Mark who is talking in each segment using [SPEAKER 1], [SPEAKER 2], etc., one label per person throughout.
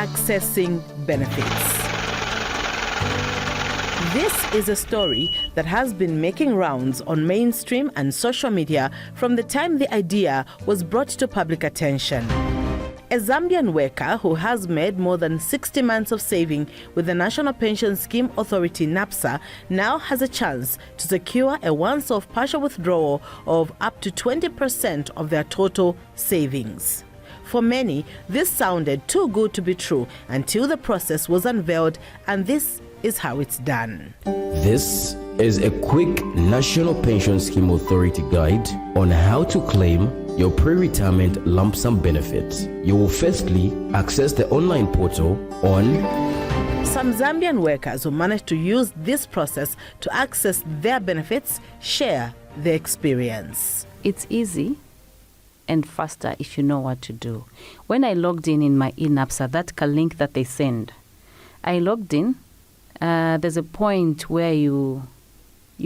[SPEAKER 1] accessing benefits. This is a story that has been making rounds on mainstream and social media from the time the idea was brought to public attention. A Zambian worker who has made more than 60 months of saving with the National Pension Scheme Authority NAPSA now has a chance to secure a once-off partial withdrawal of up to 20% of their total savings. For many, this sounded too good to be true until the process was unveiled, and this is how it's done.
[SPEAKER 2] This is a quick National Pension Scheme Authority guide on how to claim your pre-retirement lump sum benefits. You will firstly access the online portal on.
[SPEAKER 1] Some Zambian workers who managed to use this process to access their benefits share their experience.
[SPEAKER 3] It's easy and faster if you know what to do. When I logged in my NAPSA, that link that they send, I logged in. There's a point where you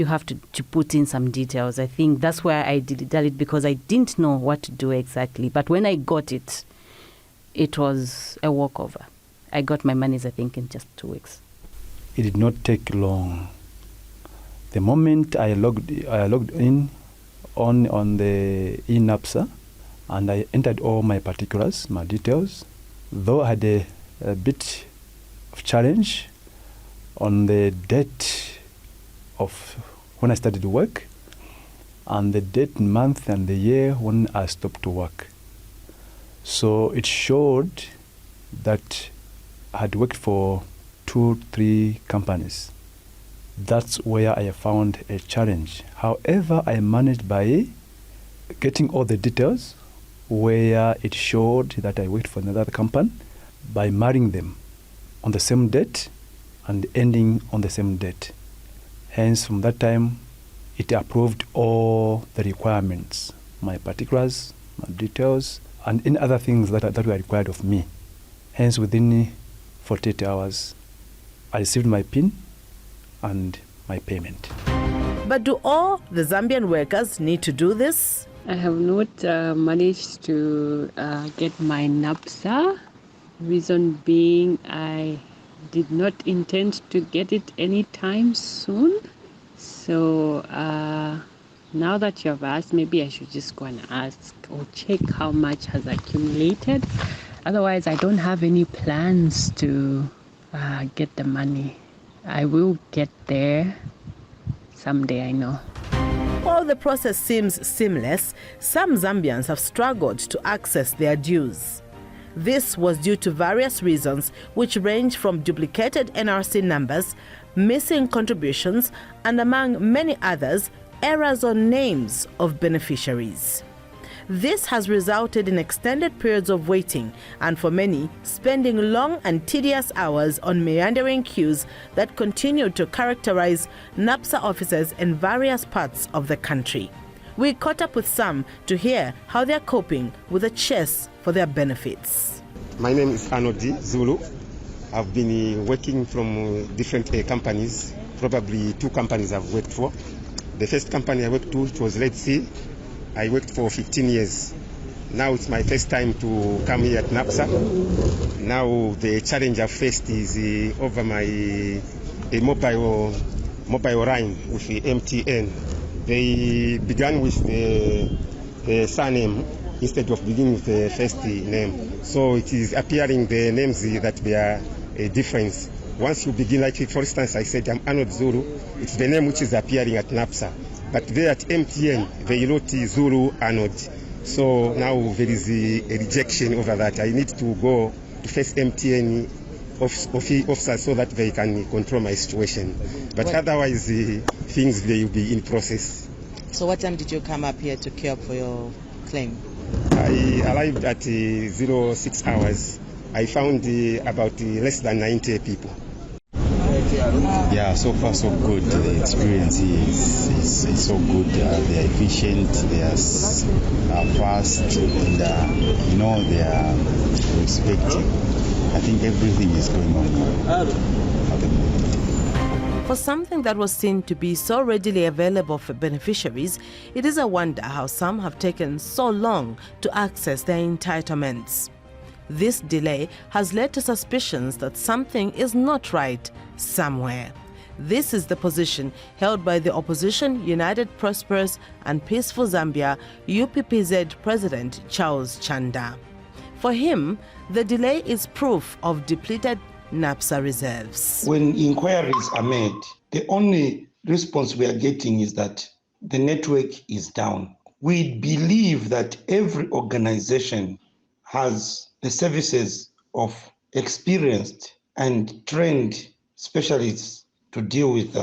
[SPEAKER 3] have to put in some details. I think that's where I did it because I didn't know what to do exactly. But when I got it, it was a walkover. I got my monies, I think, in just 2 weeks.
[SPEAKER 4] It did not take long. The moment I logged in on the NAPSA, and I entered all my particulars, my details, though I had a bit of challenge on the date of when I started work and the date, month and the year when I stopped to work. So it showed that I had worked for 2-3 companies. That's where I found a challenge. However, I managed by getting all the details where it showed that I worked for another company by marrying them on the same date and ending on the same date. Hence, from that time, it approved all the requirements, my particulars, my details, and any other things that were required of me. Hence, within 48 hours, I received my PIN and my payment.
[SPEAKER 1] But do all the Zambian workers need to do this?
[SPEAKER 5] I have not managed to get my NAPSA. Reason being, I did not intend to get it anytime soon. So now that you have asked, maybe I should just go and ask or check how much has accumulated. Otherwise, I don't have any plans to get the money. I will get there someday, I know.
[SPEAKER 1] While the process seems seamless, some Zambians have struggled to access their dues. This was due to various reasons, which range from duplicated NRC numbers, missing contributions, and among many others, errors on names of beneficiaries. This has resulted in extended periods of waiting and, for many, spending long and tedious hours on meandering queues that continue to characterize NAPSA offices in various parts of the country. We caught up with some to hear how they're coping with the chase for their benefits.
[SPEAKER 6] My name is Arnold Zulu. I've been working from different companies, probably 2 companies I've worked for. The first company I worked to, it was Red Sea. I worked for 15 years. Now it's my first time to come here at NAPSA. Now the challenge I've faced is over my mobile line with the MTN. They began with the surname instead of beginning with the first name. So it is appearing the names that they are a difference. Once you begin, like for instance, I said I'm Arnold Zulu. It's the name which is appearing at NAPSA. But there at MTN, they wrote Zulu Arnold. So now there is a rejection over that. I need to go to face MTN officers so that they can control my situation. But otherwise, things will be in process.
[SPEAKER 7] So what time did you come up here to queue up for your claim?
[SPEAKER 6] I arrived at 06 hours. I found about less than 90 people.
[SPEAKER 8] Yeah, so far so good. The experience is so good. They are efficient, they are fast, and they are respecting. I think everything is going on at the moment.
[SPEAKER 1] For something that was seen to be so readily available for beneficiaries, it is a wonder how some have taken so long to access their entitlements. This delay has led to suspicions that something is not right somewhere. This is the position held by the opposition United Prosperous and Peaceful Zambia UPPZ President Charles Chanda. For him, the delay is proof of depleted NAPSA reserves.
[SPEAKER 9] When inquiries are made, the only response we are getting is that the network is down. We believe that every organization has the services of experienced and trained specialists to deal with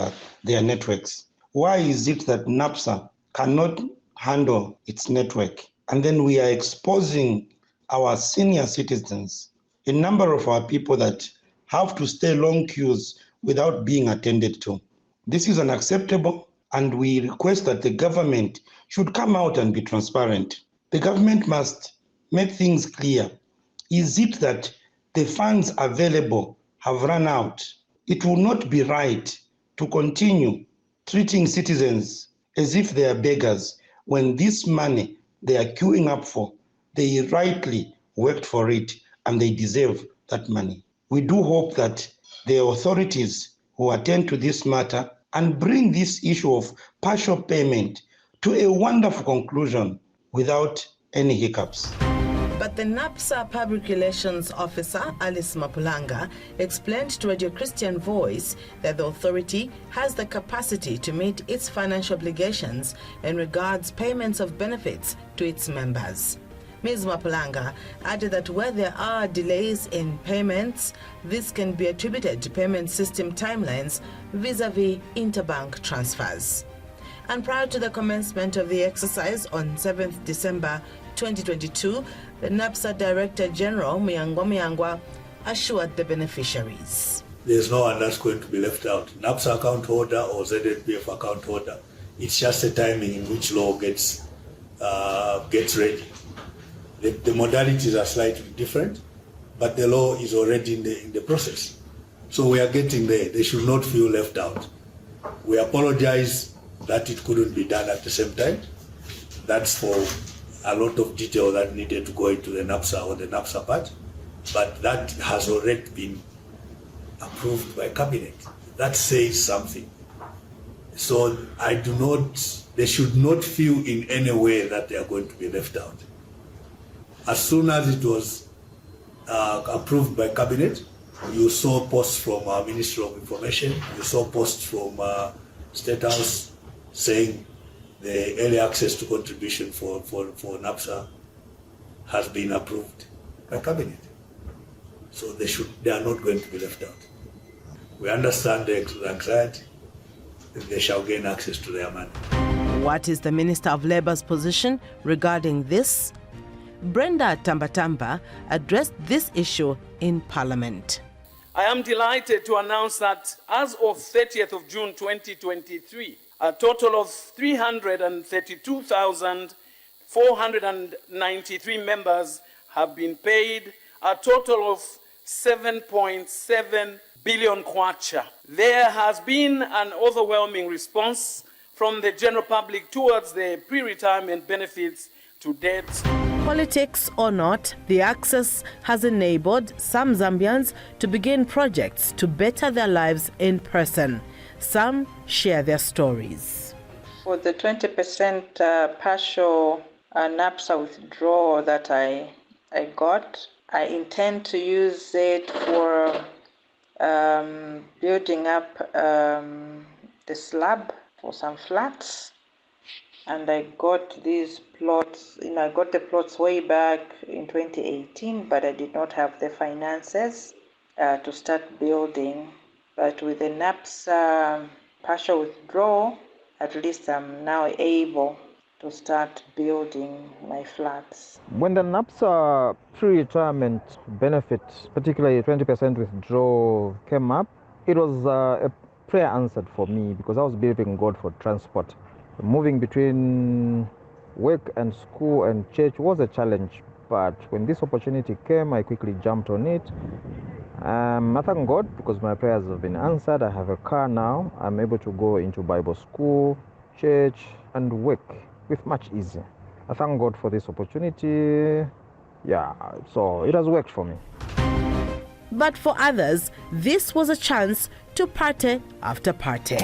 [SPEAKER 9] their networks. Why is it that NAPSA cannot handle its network? And then we are exposing our senior citizens, a number of our people that have to stay long queues without being attended to. This is unacceptable, and we request that the government should come out and be transparent. The government must make things clear. Is it that the funds available have run out? It will not be right to continue treating citizens as if they are beggars when this money they are queuing up for, they rightly worked for it and they deserve that money. We do hope that the authorities who attend to this matter and bring this issue of partial payment to a wonderful conclusion without any hiccups.
[SPEAKER 1] But the NAPSA Public Relations Officer, Alice Mapulanga, explained to Radio Christian Voice that the authority has the capacity to meet its financial obligations and regards payments of benefits to its members. Ms. Mapulanga added that where there are delays in payments, this can be attributed to payment system timelines vis-a-vis interbank transfers. And prior to the commencement of the exercise on 7th December 2022, the NAPSA Director General Muyangwa assured the beneficiaries.
[SPEAKER 10] There's no one that's going to be left out. NAPSA account holder or ZNPF account holder, it's just a timing in which law gets ready. The modalities are slightly different, but the law is already in the process. So we are getting there. They should not feel left out. We apologize that it couldn't be done at the same time. That's for a lot of detail that needed to go into the NAPSA or the NAPSA part, but that has already been approved by cabinet. That says something. So they should not feel in any way that they are going to be left out. As soon as it was approved by cabinet, you saw posts from our Ministry of Information, you saw posts from State House saying the early access to contribution for NAPSA has been approved by cabinet. So they are not going to be left out. We understand the anxiety, they shall gain access to their money.
[SPEAKER 1] What is the Minister of Labour's position regarding this? Brenda Tambatamba addressed this issue in Parliament.
[SPEAKER 11] I am delighted to announce that as of 30th of June 2023, a total of 332,493 members have been paid, a total of 7.7 billion kwacha. There has been an overwhelming response from the general public towards the pre-retirement benefits to date.
[SPEAKER 1] Politics or not, the access has enabled some Zambians to begin projects to better their lives in person. Some share their stories.
[SPEAKER 12] For the 20% partial NAPSA withdrawal that I got, I intend to use it for building up the slab for some flats. And I got these plots, I got the plots way back in 2018, but I did not have the finances to start building. But with the NAPSA partial withdrawal, at least I'm now able to start building my flats.
[SPEAKER 13] When the NAPSA pre-retirement benefits, particularly 20% withdrawal, came up, it was a prayer answered for me because I was believing God for transport. Moving between work and school and church was a challenge, but when this opportunity came, I quickly jumped on it. I thank God because my prayers have been answered. I have a car now. I'm able to go into Bible school, church, and work with much ease. I thank God for this opportunity, Yeah, so it has worked for me.
[SPEAKER 1] But for others, this was a chance to party after party.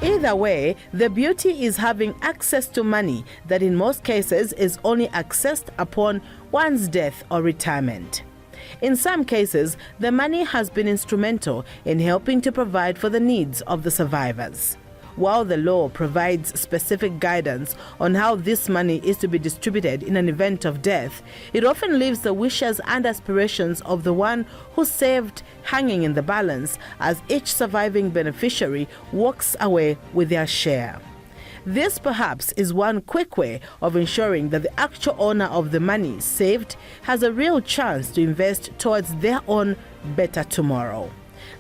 [SPEAKER 1] Either way, the beauty is having access to money that in most cases is only accessed upon one's death or retirement. In some cases, the money has been instrumental in helping to provide for the needs of the survivors. While the law provides specific guidance on how this money is to be distributed in an event of death, it often leaves the wishes and aspirations of the one who saved hanging in the balance as each surviving beneficiary walks away with their share. This perhaps is one quick way of ensuring that the actual owner of the money saved has a real chance to invest towards their own better tomorrow.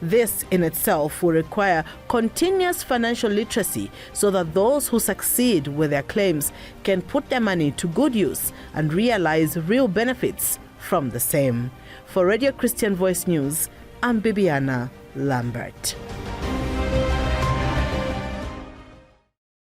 [SPEAKER 1] This in itself will require continuous financial literacy so that those who succeed with their claims can put their money to good use and realize real benefits from the same. For Radio Christian Voice News, I'm Bibiana Lambert.